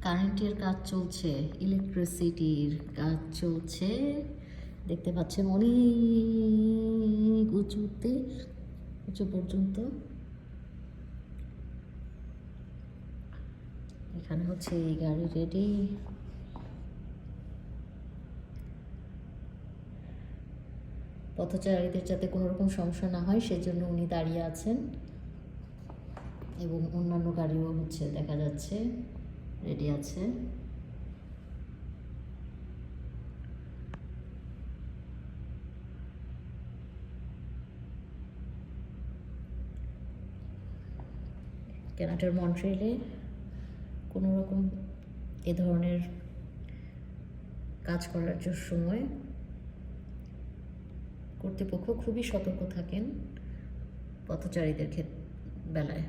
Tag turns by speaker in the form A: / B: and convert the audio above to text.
A: কারেন্টের কাজ চলছে, ইলেকট্রিসিটির কাজ চলছে। দেখতে পাচ্ছেন অনেক উঁচু পর্যন্ত। এখানে হচ্ছে এই গাড়ি রেডি। পথচারীদের যাতে কোনো রকম সমস্যা না হয় সেজন্য উনি দাঁড়িয়ে আছেন, এবং অন্যান্য গাড়িও হচ্ছে দেখা যাচ্ছে রেডি আছে। কানাডার মন্ট্রিলে কোনো রকম এ ধরনের কাজ করার সময় কর্তৃপক্ষ খুবই সতর্ক থাকেন পথচারীদের বেলায়।